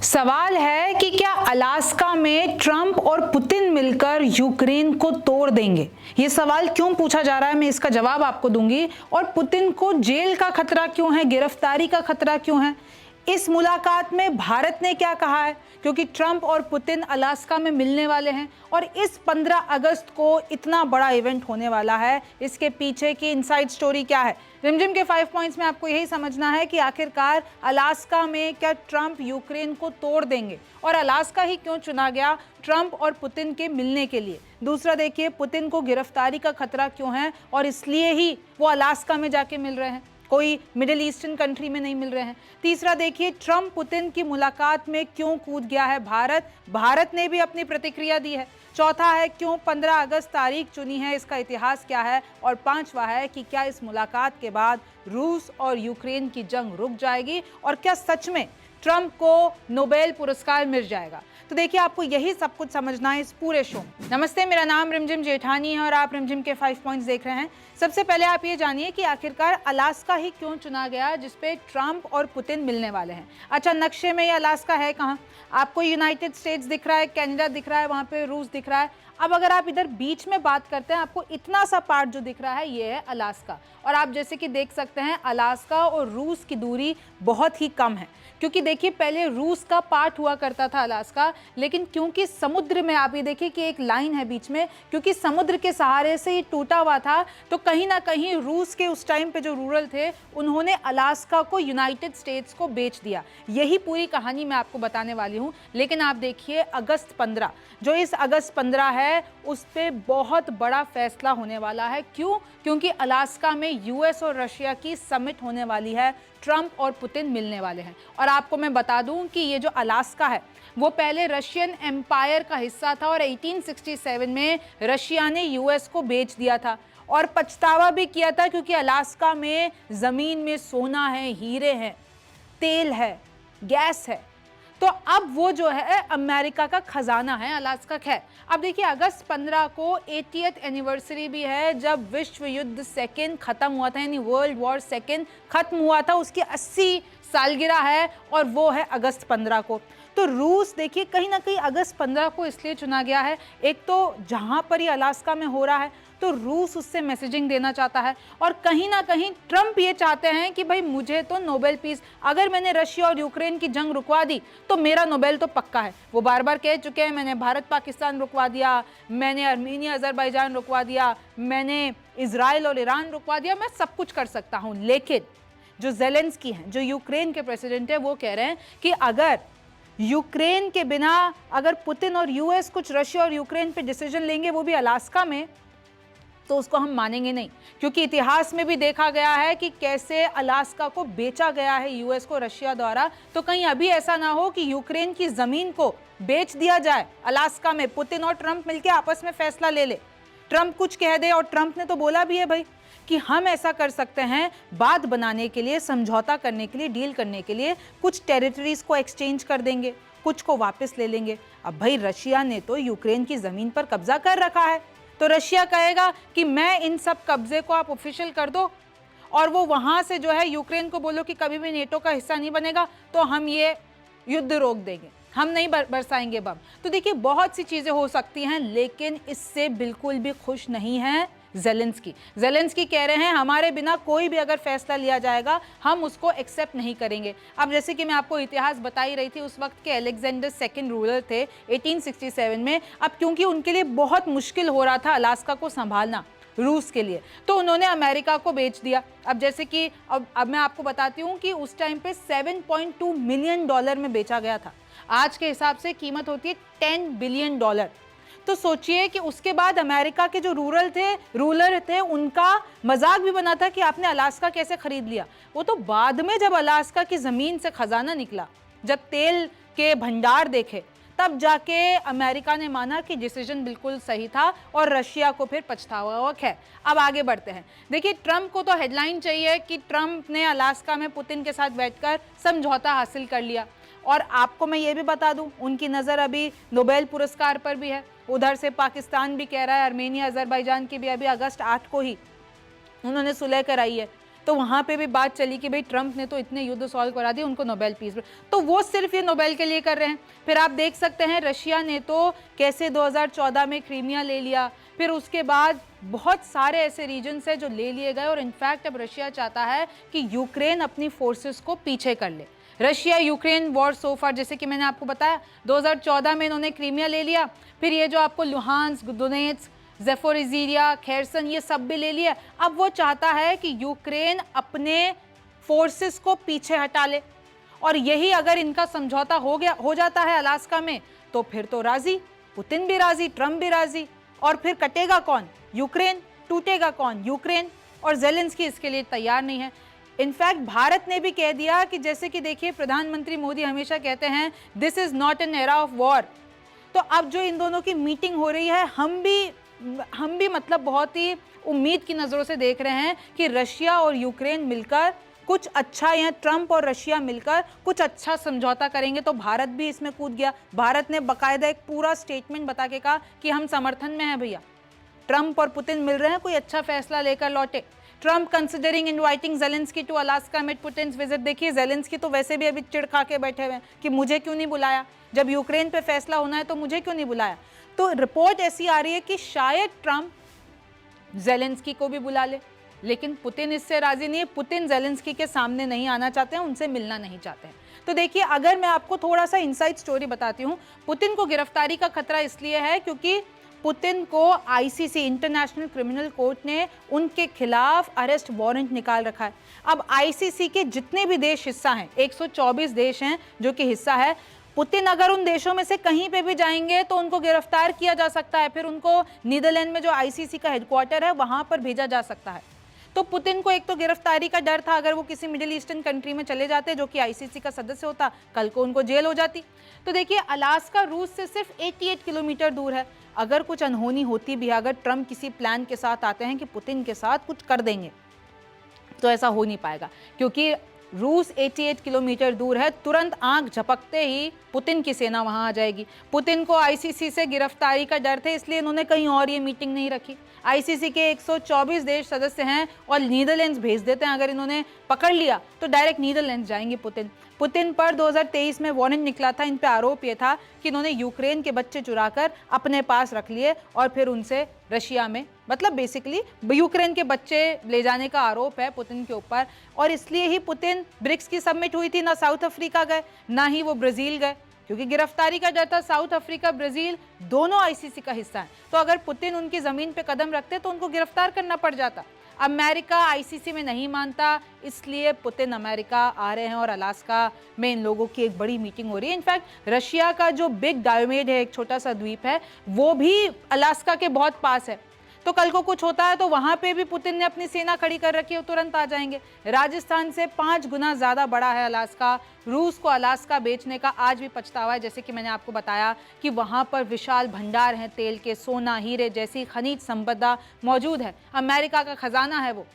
सवाल है कि क्या अलास्का में ट्रंप और पुतिन मिलकर यूक्रेन को तोड़ देंगे। ये सवाल क्यों पूछा जा रहा है, मैं इसका जवाब आपको दूंगी। और पुतिन को जेल का खतरा क्यों है, गिरफ्तारी का खतरा क्यों है, इस मुलाकात में भारत ने क्या कहा है, क्योंकि ट्रंप और पुतिन अलास्का में मिलने वाले हैं और इस 15 अगस्त को इतना बड़ा इवेंट होने वाला है। इसके पीछे की इनसाइड स्टोरी क्या है। रिमझिम के 5 पॉइंट्स में आपको यही समझना है कि आखिरकार अलास्का में क्या ट्रंप यूक्रेन को तोड़ देंगे और अलास्का ही क्यों चुना गया ट्रंप और पुतिन के मिलने के लिए। दूसरा देखिए, पुतिन को गिरफ्तारी का खतरा क्यों है और इसलिए ही वो अलास्का में जाके मिल रहे हैं, कोई मिडिल ईस्टर्न कंट्री में नहीं मिल रहे हैं। तीसरा देखिए, ट्रंप पुतिन की मुलाकात में क्यों कूद गया है भारत ने भी अपनी प्रतिक्रिया दी है। चौथा है, क्यों 15 अगस्त तारीख चुनी है, इसका इतिहास क्या है। और पांचवा है कि क्या इस मुलाकात के बाद रूस और यूक्रेन की जंग रुक जाएगी और क्या सच में ट्रंप को नोबेल पुरस्कार मिल जाएगा। तो देखिए, आपको यही सब कुछ समझना है इस पूरे शो में। नमस्ते, मेरा नाम रिमझिम जेठानी है और आप रिमझिम के 5 पॉइंट्स देख रहे हैं। सबसे पहले आप ये जानिए कि आखिरकार अलास्का ही क्यों चुना गया जिसपे ट्रंप और पुतिन मिलने वाले हैं। अच्छा, नक्शे में ये अलास्का है कहाँ? आपको यूनाइटेड स्टेट्स दिख रहा है, कनाडा दिख रहा है, वहाँ पे रूस दिख रहा है। अब अगर आप इधर बीच में बात करते हैं, आपको इतना सा पार्ट जो दिख रहा है ये है अलास्का। और आप जैसे कि देख सकते हैं, अलास्का और रूस की दूरी बहुत ही कम है, क्योंकि देखिए पहले रूस का पार्ट हुआ करता था अलास्का, लेकिन क्योंकि समुद्र में, आप ये देखिए कि एक लाइन है बीच में, क्योंकि समुद्र के सहारे से ये टूटा हुआ था, तो कहीं ना कहीं रूस के उस टाइम पे जो रूरल थे उन्होंने अलास्का को यूनाइटेड स्टेट्स को बेच दिया। यही पूरी कहानी मैं आपको बताने वाली हूँ। लेकिन आप देखिए, अगस्त 15, जो इस अगस्त 15 है, उस पर बहुत बड़ा फैसला होने वाला है। क्यों? क्योंकि अलास्का में यूएस और रशिया की समिट होने वाली है, ट्रंप और पुतिन मिलने वाले हैं। और आपको मैं बता दूं कि ये जो अलास्का है वो पहले रशियन एम्पायर का हिस्सा था और 1867 में रशिया ने यूएस को बेच दिया था और पछतावा भी किया था, क्योंकि अलास्का में जमीन में सोना है, हीरे हैं, तेल है, गैस है। तो अब वो जो है अमेरिका का खजाना है, अलास्का है। अब देखिए, अगस्त 15 को 80th एनिवर्सरी भी है जब विश्व युद्ध सेकेंड खत्म हुआ था, यानी वर्ल्ड वॉर सेकेंड खत्म हुआ था, उसकी 80 सालगिरह है और वो है अगस्त 15 को। तो रूस देखिए कहीं ना कहीं अगस्त 15 को इसलिए चुना गया है, एक तो जहां पर ये अलास्का में हो रहा है तो रूस उससे मैसेजिंग देना चाहता है, और कहीं ना कहीं ट्रंप ये चाहते हैं कि भाई मुझे तो नोबेल पीस, अगर मैंने रशिया और यूक्रेन की जंग रुकवा दी तो मेरा नोबेल तो पक्का है। वो बार बार कह चुके हैं, मैंने भारत पाकिस्तान रुकवा दिया, मैंने अर्मीनिया अजरबैजान रुकवा दिया, मैंने इजराइल और ईरान रुकवा दिया, मैं सब कुछ कर सकता हूँ। लेकिन जो ज़ेलेंस्की हैं, जो यूक्रेन के प्रेसिडेंट है, वो कह रहे हैं कि अगर यूक्रेन के बिना अगर पुतिन और यूएस कुछ रशिया और यूक्रेन पे डिसीजन लेंगे, वो भी अलास्का में, तो उसको हम मानेंगे नहीं। क्योंकि इतिहास में भी देखा गया है कि कैसे अलास्का को बेचा गया है यूएस को रशिया द्वारा। तो कहीं अभी ऐसा ना हो कि यूक्रेन की जमीन को बेच दिया जाए अलास्का में, पुतिन और ट्रंप मिलकर आपस में फैसला ले ले, ट्रंप कुछ कह दे। और ट्रंप ने तो बोला भी है भाई कि हम ऐसा कर सकते हैं, बात बनाने के लिए, समझौता करने के लिए, डील करने के लिए कुछ टेरिटरीज को एक्सचेंज कर देंगे, कुछ को वापस ले लेंगे। अब भाई रशिया ने तो यूक्रेन की जमीन पर कब्जा कर रखा है, तो रशिया कहेगा कि मैं इन सब कब्जे को आप ऑफिशियल कर दो और वो वहां से जो है यूक्रेन को बोलो कि कभी भी नेटो का हिस्सा नहीं बनेगा, तो हम ये युद्ध रोक देंगे, हम नहीं बरसाएंगे बम। तो देखिए बहुत सी चीजें हो सकती हैं, लेकिन इससे बिल्कुल भी खुश नहीं है ज़ेलेंस्की कह रहे हैं हमारे बिना कोई भी अगर फैसला लिया जाएगा हम उसको एक्सेप्ट नहीं करेंगे। अब जैसे कि मैं आपको इतिहास बता ही रही थी, उस वक्त के अलेक्जेंडर सेकंड रूलर थे 1867 में। अब क्योंकि उनके लिए बहुत मुश्किल हो रहा था अलास्का को संभालना रूस के लिए, तो उन्होंने अमेरिका को बेच दिया। अब जैसे कि अब मैं आपको बताती हूँ कि उस टाइम पे $7.2 मिलियन में बेचा गया था। आज के हिसाब से कीमत होती है $10 बिलियन। तो सोचिए कि उसके बाद अमेरिका के जो रूलर थे उनका मजाक भी बना था कि आपने अलास्का कैसे खरीद लिया। वो तो बाद में जब अलास्का की जमीन से खजाना निकला, जब तेल के भंडार देखे, तब जाके अमेरिका ने माना कि डिसीजन बिल्कुल सही था और रशिया को फिर पछतावा है। अब आगे बढ़ते हैं। देखिए, ट्रंप को तो हेडलाइन चाहिए कि ट्रंप ने अलास्का में पुतिन के साथ बैठकर समझौता हासिल कर लिया। और आपको मैं ये भी बता दूं, उनकी नज़र अभी नोबेल पुरस्कार पर भी है। उधर से पाकिस्तान भी कह रहा है, अर्मेनिया अजरबैजान की भी अभी अगस्त 8 को ही उन्होंने सुलह कराई है। तो वहाँ पे भी बात चली कि भाई ट्रंप ने तो इतने युद्ध सॉल्व करा दिए, उनको नोबेल पीस, तो वो सिर्फ ये नोबेल के लिए कर रहे हैं। फिर आप देख सकते हैं रशिया ने तो कैसे 2014 में क्रीमिया ले लिया, फिर उसके बाद बहुत सारे ऐसे रीजन्स हैं जो ले लिए गए, और इनफैक्ट अब रशिया चाहता है कि यूक्रेन अपनी फोर्सेस को पीछे कर ले। रशिया यूक्रेन वॉर सोफार, जैसे कि मैंने आपको बताया 2014 में इन्होंने क्रीमिया ले लिया, फिर ये जो आपको लुहांस्क, डोनेट्स्क, ज़ेपोरिज़िया, खेरसन, ये सब भी ले लिया। अब वो चाहता है कि यूक्रेन अपने फोर्सेस को पीछे हटा ले, और यही अगर इनका समझौता हो जाता है अलास्का में, तो फिर तो राजी, पुतिन भी राजी, ट्रंप भी राजी, और फिर कटेगा कौन? यूक्रेन। टूटेगा कौन? यूक्रेन। और ज़ेलेंस्की इसके लिए तैयार नहीं है। इनफैक्ट भारत ने भी कह दिया कि जैसे कि देखिए प्रधानमंत्री मोदी हमेशा कहते हैं this is not an era of war, तो अब जो इन दोनों की मीटिंग हो रही है, हम भी मतलब बहुत ही उम्मीद की नज़रों से देख रहे हैं कि रशिया और यूक्रेन मिलकर कुछ अच्छा, या ट्रंप और रशिया मिलकर कुछ अच्छा समझौता करेंगे। तो भारत भी इसमें कूद गया। भारत ने बाकायदा एक पूरा स्टेटमेंट बता के कहा कि हम समर्थन में हैं भैया, ट्रंप और पुतिन मिल रहे हैं, कोई अच्छा फैसला लेकर लौटे। Trump considering inviting Zelensky to Alaska mid Putin's visit. देखिए ज़ेलेंस्की तो वैसे भी अभी चिढ़ खा के बैठे हुए हैं कि मुझे क्यों नहीं बुलाया, जब यूक्रेन पे फैसला होना है तो मुझे क्यों नहीं बुलाया। तो रिपोर्ट ऐसी आ रही है कि शायद ट्रंप ज़ेलेंस्की को भी बुला ले, लेकिन पुतिन इससे राजी नहीं है। पुतिन ज़ेलेंस्की के सामने नहीं आना चाहते हैं, उनसे मिलना नहीं चाहते हैं। तो देखिए, अगर मैं आपको थोड़ा सा इनसाइड स्टोरी बताती हूँ, पुतिन को गिरफ्तारी का खतरा इसलिए है क्योंकि पुतिन को आईसीसी, इंटरनेशनल क्रिमिनल कोर्ट ने उनके खिलाफ अरेस्ट वारंट निकाल रखा है। अब आईसीसी के जितने भी देश हिस्सा हैं, 124 देश हैं जो कि हिस्सा है, पुतिन अगर उन देशों में से कहीं पे भी जाएंगे तो उनको गिरफ्तार किया जा सकता है, फिर उनको नीदरलैंड में जो आईसीसी का हेडक्वार्टर है वहां पर भेजा जा सकता है। तो पुतिन को एक तो गिरफ्तारी का डर था, अगर वो किसी मिडिल ईस्टर्न कंट्री में चले जाते जो कि आईसीसी का सदस्य होता, कल को उनको जेल हो जाती। तो देखिए, अलास्का रूस से सिर्फ 88 किलोमीटर दूर है। अगर कुछ अनहोनी होती भी है, अगर ट्रंप किसी प्लान के साथ आते हैं कि पुतिन के साथ कुछ कर देंगे, तो ऐसा हो नहीं पाएगा, क्योंकि रूस 88 किलोमीटर दूर है। तुरंत आंख झपकते ही पुतिन की सेना वहां आ जाएगी। पुतिन को आईसीसी से गिरफ्तारी का डर थे, इसलिए इन्होंने कहीं और ये मीटिंग नहीं रखी। आईसीसी के 124 देश सदस्य हैं और नीदरलैंड्स भेज देते हैं। अगर इन्होंने पकड़ लिया तो डायरेक्ट नीदरलैंड्स जाएंगे पुतिन पर 2023 में वारंट निकला था। इन पे आरोप ये था कि इन्होंने यूक्रेन के बच्चे चुराकर अपने पास रख लिए और फिर उनसे रशिया में, मतलब बेसिकली यूक्रेन के बच्चे ले जाने का आरोप है पुतिन के ऊपर। और इसलिए ही पुतिन ब्रिक्स की समिट हुई थी, ना साउथ अफ्रीका गए ना ही वो ब्राज़ील गए, क्योंकि गिरफ्तारी का डर था। साउथ अफ्रीका, ब्राज़ील दोनों आईसीसी का हिस्सा है, तो अगर पुतिन उनकी ज़मीन पे कदम रखते तो उनको गिरफ्तार करना पड़ जाता। अमेरिका आईसीसी में नहीं मानता, इसलिए पुतिन अमेरिका आ रहे हैं और अलास्का में इन लोगों की एक बड़ी मीटिंग हो रही है। इनफैक्ट रशिया का जो बिग डायोमेड है, एक छोटा सा द्वीप है, वो भी अलास्का के बहुत पास है। तो कल को कुछ होता है तो वहां पे भी पुतिन ने अपनी सेना खड़ी कर रखी है, तुरंत आ जाएंगे। राजस्थान से 5 गुना ज़्यादा बड़ा है अलास्का। रूस को अलास्का बेचने का आज भी पछतावा है, जैसे कि मैंने आपको बताया कि वहां पर विशाल भंडार हैं तेल के, सोना, हीरे जैसी खनिज संपदा मौजूद है। अमेरिका का खजाना है वो,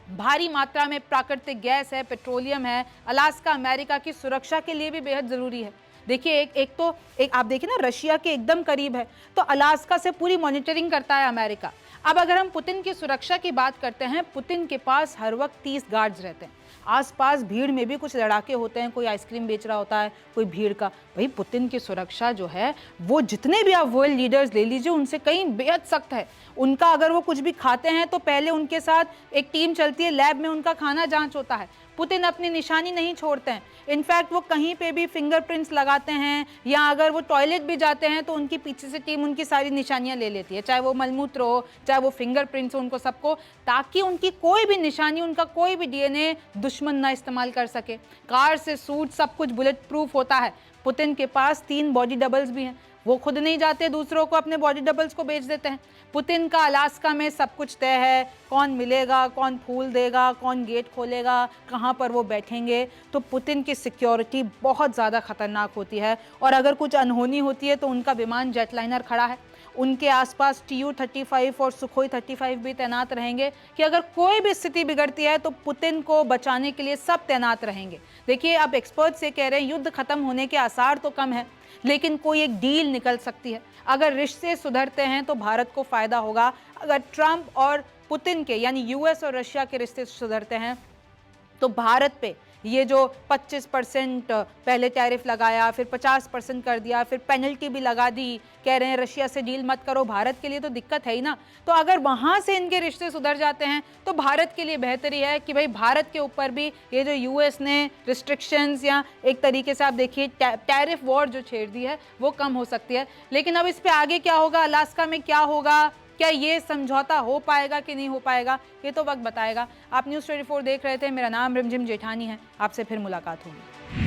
भारी मात्रा में प्राकृतिक गैस है, पेट्रोलियम है। अलास्का अमेरिका की सुरक्षा के लिए भी बेहद ज़रूरी है। देखिए, एक आप देखिए ना, रशिया के एकदम करीब है, तो अलास्का से पूरी मॉनिटरिंग करता है अमेरिका। अब अगर हम पुतिन की सुरक्षा की बात करते हैं, पुतिन के पास हर वक्त 30 गार्ड्स रहते हैं। आसपास भीड़ में भी कुछ लड़ाके होते हैं, कोई आइसक्रीम बेच रहा होता है, कोई भीड़ का। भाई पुतिन की सुरक्षा जो है वो जितने भी आप वर्ल्ड लीडर्स ले लीजिए, उनसे कहीं बेहद सख्त है। उनका अगर वो कुछ भी खाते हैं तो पहले उनके साथ एक टीम चलती है, लैब में उनका खाना जांच होता है। पुतिन अपनी निशानी नहीं छोड़ते हैं। इनफैक्ट वो कहीं पे भी फिंगरप्रिंट्स लगाते हैं, या अगर वो टॉयलेट भी जाते हैं तो उनकी पीछे से टीम उनकी सारी निशानियां ले लेती है, चाहे वो मलमूत्र हो, चाहे वो फिंगरप्रिंट्स हो, उनको सबको, ताकि उनकी कोई भी निशानी, उनका कोई भी डीएनए दुश्मन ना इस्तेमाल कर सके। कार से सूट सब कुछ बुलेट प्रूफ होता है। पुतिन के पास 3 बॉडी डबल्स भी हैं, वो खुद नहीं जाते, दूसरों को, अपने बॉडी डबल्स को बेच देते हैं। पुतिन का अलास्का में सब कुछ तय है, कौन मिलेगा, कौन फूल देगा, कौन गेट खोलेगा, कहाँ पर वो बैठेंगे। तो पुतिन की सिक्योरिटी बहुत ज़्यादा खतरनाक होती है, और अगर कुछ अनहोनी होती है तो उनका विमान जेटलाइनर खड़ा है, उनके आसपास TU-35 और सुखोई 35 भी तैनात रहेंगे कि अगर कोई भी स्थिति बिगड़ती है तो पुतिन को बचाने के लिए सब तैनात रहेंगे। देखिए, अब एक्सपर्ट्स ये कह रहे हैं युद्ध खत्म होने के आसार तो कम है, लेकिन कोई एक डील निकल सकती है। अगर रिश्ते सुधरते हैं तो भारत को फायदा होगा। अगर ट्रंप और पुतिन के यानी यूएस और रशिया के रिश्ते सुधरते हैं तो भारत पे ये जो 25% पहले टैरिफ लगाया, फिर 50% कर दिया, फिर पेनल्टी भी लगा दी, कह रहे हैं रशिया से डील मत करो, भारत के लिए तो दिक्कत है ही ना। तो अगर वहां से इनके रिश्ते सुधर जाते हैं तो भारत के लिए बेहतरी है कि भाई भारत के ऊपर भी ये जो यूएस ने रिस्ट्रिक्शंस या एक तरीके से आप देखिए टैरिफ वॉर जो छेड़ दी है वो कम हो सकती है। लेकिन अब इस पे आगे क्या होगा, अलास्का में क्या होगा, क्या ये समझौता हो पाएगा कि नहीं हो पाएगा, ये तो वक्त बताएगा। आप न्यूज़ 24 देख रहे थे, मेरा नाम रिमझिम जेठानी है, आपसे फिर मुलाकात होगी।